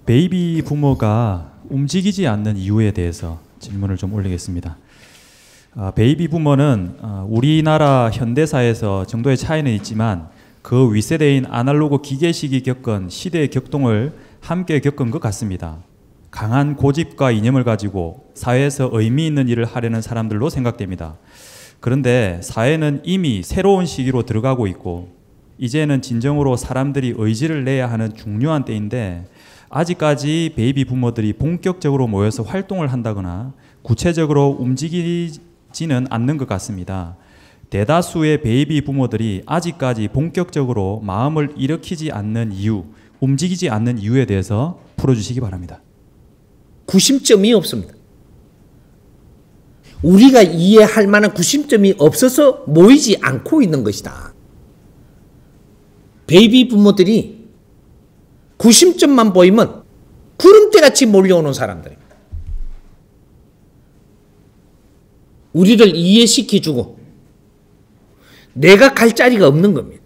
베이비 부모가 움직이지 않는 이유에 대해서 질문을 좀 올리겠습니다. 베이비 부모는 우리나라 현대사에서 정도의 차이는 있지만 그 윗세대인 아날로그 기계식이 겪은 시대의 격동을 함께 겪은 것 같습니다. 강한 고집과 이념을 가지고 사회에서 의미 있는 일을 하려는 사람들로 생각됩니다. 그런데 사회는 이미 새로운 시기로 들어가고 있고 이제는 진정으로 사람들이 의지를 내야 하는 중요한 때인데 아직까지 베이비 부모들이 본격적으로 모여서 활동을 한다거나 구체적으로 움직이지는 않는 것 같습니다. 대다수의 베이비 부모들이 아직까지 본격적으로 마음을 일으키지 않는 이유, 움직이지 않는 이유에 대해서 풀어주시기 바랍니다. 구심점이 없습니다. 우리가 이해할 만한 구심점이 없어서 모이지 않고 있는 것이다. 베이비 부모들이 구심점만 보이면 구름대같이 몰려오는 사람들입니다. 우리를 이해시켜주고 내가 갈 자리가 없는 겁니다.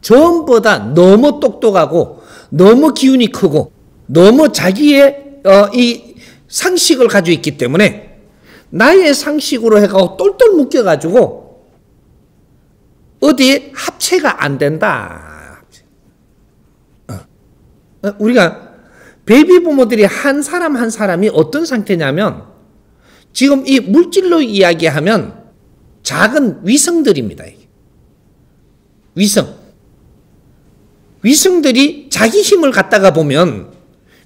전부 다 너무 똑똑하고 너무 기운이 크고 너무 자기의 이 상식을 가지고 있기 때문에 나의 상식으로 해가지고 똘똘 묶여가지고 어디에 합체가 안 된다. 우리가 베이비 부모들이 한 사람 한 사람이 어떤 상태냐면 지금 이 물질로 이야기하면 작은 위성들입니다. 위성들이 자기 힘을 갖다가 보면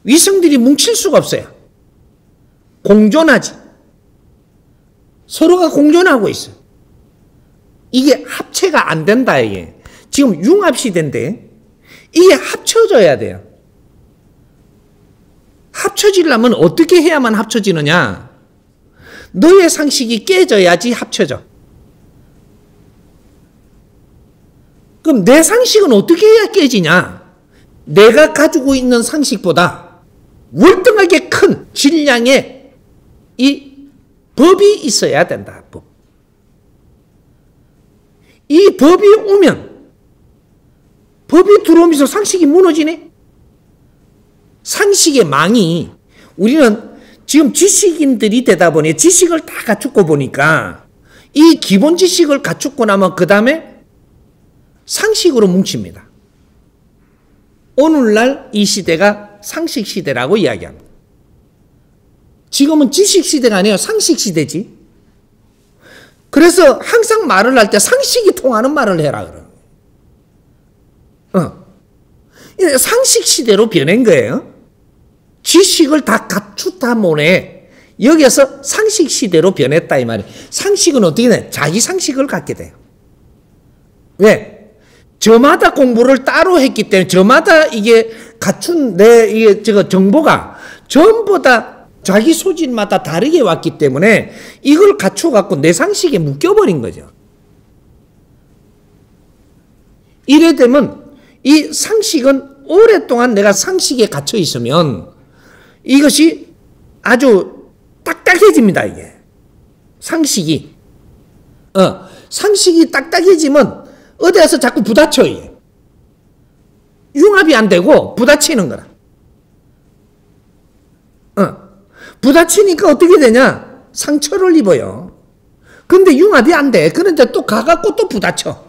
위성들이 뭉칠 수가 없어요. 공존하지. 서로가 공존하고 있어요. 이게 합체가 안 된다. 이게 지금 융합 시대인데 이게 합쳐져야 돼요. 합쳐지려면 어떻게 해야만 합쳐지느냐? 너의 상식이 깨져야지 합쳐져. 그럼 내 상식은 어떻게 해야 깨지냐? 내가 가지고 있는 상식보다 월등하게 큰 질량의 이 법이 있어야 된다. 법. 이 법이 오면 법이 들어오면서 상식이 무너지네. 상식의 망이 우리는 지금 지식인들이 되다 보니 지식을 다 갖추고 보니까 이 기본 지식을 갖추고 나면 그 다음에 상식으로 뭉칩니다. 오늘날 이 시대가 상식 시대라고 이야기합니다. 지금은 지식 시대가 아니에요. 상식 시대지. 그래서 항상 말을 할 때 상식이 통하는 말을 해라 그래요. 상식 시대로 변한 거예요. 지식을 다 갖추다 보네. 여기서 상식 시대로 변했다 이 말이에요. 상식은 어떻게 돼? 자기 상식을 갖게 돼요. 왜? 저마다 공부를 따로 했기 때문에 저마다 이게 갖춘 이게 정보가 전부 다 자기 소질마다 다르게 왔기 때문에 이걸 갖춰갖고 내 상식에 묶여버린 거죠. 이래 되면 이 상식은 오랫동안 내가 상식에 갇혀 있으면 이것이 아주 딱딱해집니다, 이게. 상식이. 상식이 딱딱해지면 어디 가서 자꾸 부딪혀요, 이게. 융합이 안 되고 부딪히는 거라. 부딪히니까 어떻게 되냐? 상처를 입어요. 근데 융합이 안 돼. 그런데 또 가갖고 또 부딪혀.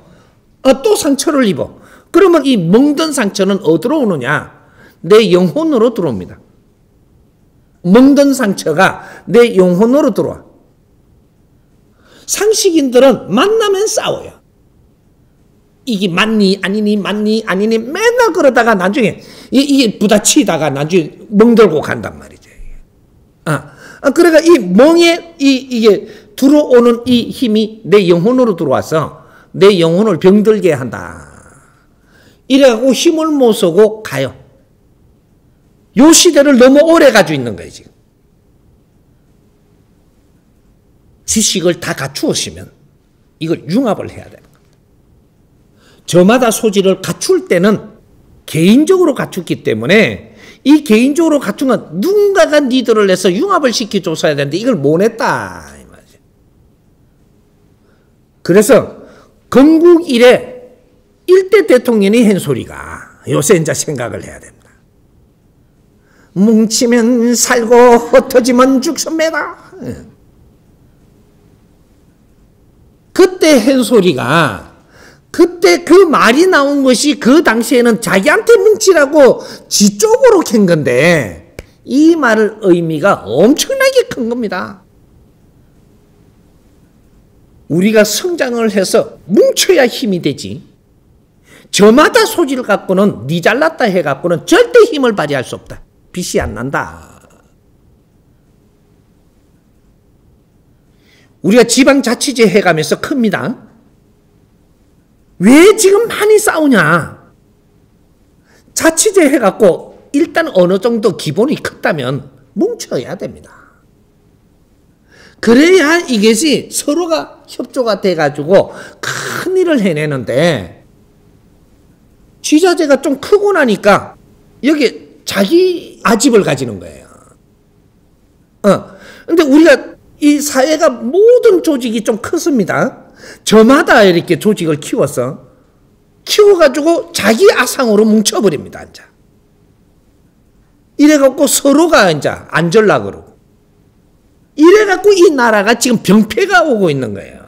또 상처를 입어. 그러면 이 멍든 상처는 어디로 오느냐? 내 영혼으로 들어옵니다. 멍든 상처가 내 영혼으로 들어와. 상식인들은 만나면 싸워요. 이게 맞니 아니니 맞니 아니니 맨날 그러다가 나중에 이게 부딪히다가 나중에 멍들고 간단 말이죠. 그러니까 이 멍에 이게 들어오는 이 힘이 내 영혼으로 들어와서 내 영혼을 병들게 한다. 이래갖고 힘을 못 쓰고 가요. 요 시대를 너무 오래 가지고 있는 거예요, 지금. 지식을 다 갖추었으면 이걸 융합을 해야 되는 겁니다. 저마다 소질을 갖출 때는 개인적으로 갖췄기 때문에 이 개인적으로 갖춘 건 누군가가 리더를 해서 융합을 시켜줬어야 되는데 이걸 못 했다. 이 말이죠. 그래서 건국 이래 일대 대통령이 한 소리가 요새 이제 생각을 해야 됩니다. 뭉치면 살고 흩어지면 죽습니다. 그때 한 소리가, 그때 그 말이 나온 것이 그 당시에는 자기한테 뭉치라고 지 쪽으로 캔 건데, 이 말 의미가 엄청나게 큰 겁니다. 우리가 성장을 해서 뭉쳐야 힘이 되지, 저마다 소질을 갖고는 니 잘났다 해갖고는 절대 힘을 발휘할 수 없다. 빛이 안 난다. 우리가 지방자치제 해가면서 큽니다. 왜 지금 많이 싸우냐? 자치제 해갖고 일단 어느 정도 기본이 컸다면 뭉쳐야 됩니다. 그래야 이것이 서로가 협조가 돼가지고 큰 일을 해내는데, 지자체가 좀 크고 나니까 여기 자기 아집을 가지는 거예요. 근데 우리가 이 사회가 모든 조직이 좀 컸습니다. 저마다 이렇게 조직을 키워가지고 자기 아상으로 뭉쳐버립니다. 이제. 이래갖고 서로가 이제 안 절라 그러고. 이래갖고 이 나라가 지금 병폐가 오고 있는 거예요.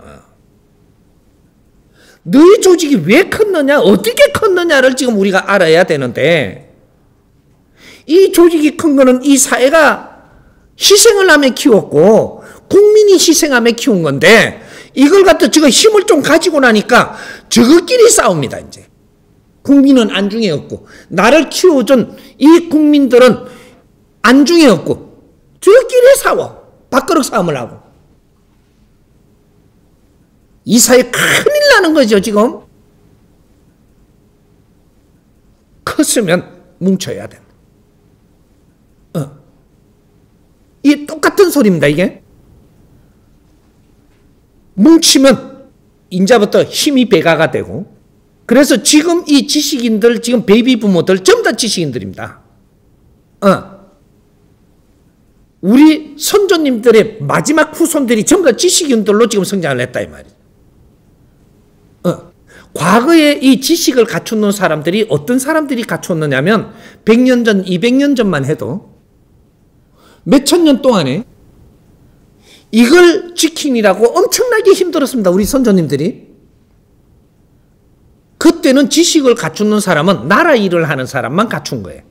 너희 조직이 왜 컸느냐, 어떻게 컸느냐를 지금 우리가 알아야 되는데, 이 조직이 큰 거는 이 사회가 희생을 하며 키웠고 국민이 희생하며 키운 건데, 이걸 갖다 저거 힘을 좀 가지고 나니까 저것끼리 싸웁니다. 이제 국민은 안중에 없고, 나를 키워준 이 국민들은 안중에 없고, 저끼리 싸워. 밥그릇 싸움을 하고. 이 사회 큰일 나는 거죠, 지금. 컸으면 뭉쳐야 된다. 이 똑같은 소리입니다, 이게. 뭉치면 인자부터 힘이 배가가 되고, 그래서 지금 이 지식인들, 지금 베이비 부모들 전부 다 지식인들입니다. 우리 선조님들의 마지막 후손들이 전부 다 지식인들로 지금 성장을 했다 이 말이에요. 과거에 이 지식을 갖추는 사람들이 어떤 사람들이 갖췄느냐면 100년 전, 200년 전만 해도 몇천 년 동안에 이걸 지키느라고 엄청나게 힘들었습니다. 우리 선조님들이. 그때는 지식을 갖추는 사람은 나라 일을 하는 사람만 갖춘 거예요.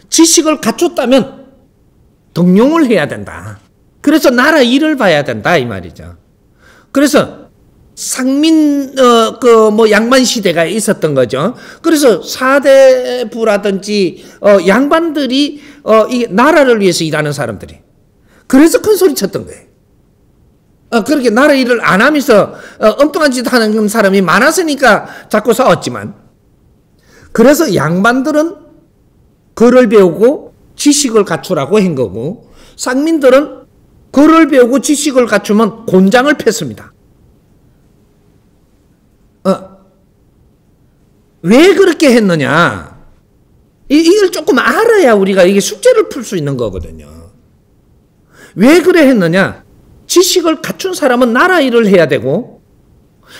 지식을 갖췄다면 등용을 해야 된다. 그래서 나라 일을 봐야 된다 이 말이죠. 그래서 상민 양반 시대가 있었던 거죠. 그래서 사대부라든지 양반들이 이 나라를 위해서 일하는 사람들이, 그래서 큰 소리 쳤던 거예요. 그렇게 나라 일을 안 하면서 엉뚱한 짓 하는 사람이 많았으니까 자꾸 싸웠지만, 그래서 양반들은 글을 배우고 지식을 갖추라고 한 거고, 상민들은 글을 배우고 지식을 갖추면 곤장을 폈습니다. 왜 그렇게 했느냐? 이걸 조금 알아야 우리가 이게 숙제를 풀 수 있는 거거든요. 왜 그래 했느냐? 지식을 갖춘 사람은 나라 일을 해야 되고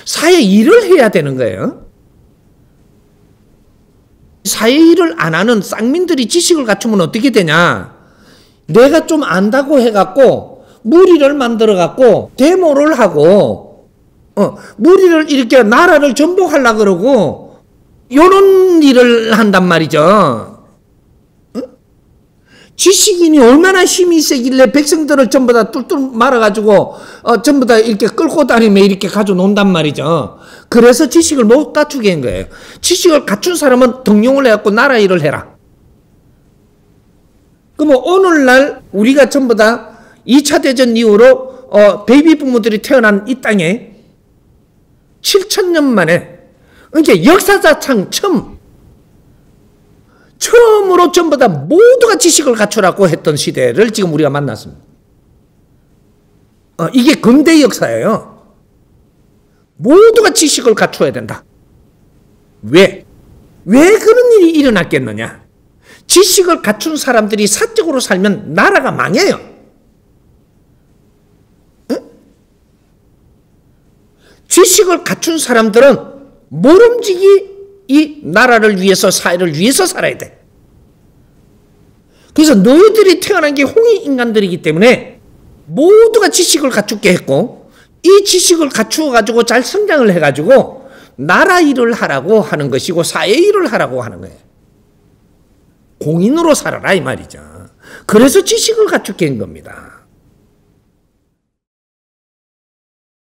사회 일을 해야 되는 거예요. 사회 일을 안 하는 쌍민들이 지식을 갖추면 어떻게 되냐? 내가 좀 안다고 해갖고 무리를 만들어갖고 데모를 하고 무리를 이렇게 나라를 전복하려고 그러고 이런 일을 한단 말이죠. 지식인이 얼마나 힘이 세길래 백성들을 전부 다 뚫뚫 말아가지고 전부 다 이렇게 끌고 다니며 이렇게 가져놓는단 말이죠. 그래서 지식을 못 갖추게 한 거예요. 지식을 갖춘 사람은 등용을 해갖고 나라 일을 해라. 그럼 오늘날 우리가 전부 다 2차 대전 이후로 베이비 부모들이 태어난 이 땅에 7,000년 만에 이제 역사상 처음으로 전부 다 모두가 지식을 갖추라고 했던 시대를 지금 우리가 만났습니다. 이게 근대 역사예요. 모두가 지식을 갖춰야 된다. 왜 그런 일이 일어났겠느냐? 지식을 갖춘 사람들이 사적으로 살면 나라가 망해요. 지식을 갖춘 사람들은 모름지기 이 나라를 위해서 사회를 위해서 살아야 돼. 그래서 너희들이 태어난 게 홍익 인간들이기 때문에 모두가 지식을 갖추게 했고 이 지식을 갖추어 가지고 잘 성장을 해 가지고 나라 일을 하라고 하는 것이고 사회 일을 하라고 하는 거예요. 공인으로 살아라 이 말이죠. 그래서 지식을 갖추게 한 겁니다.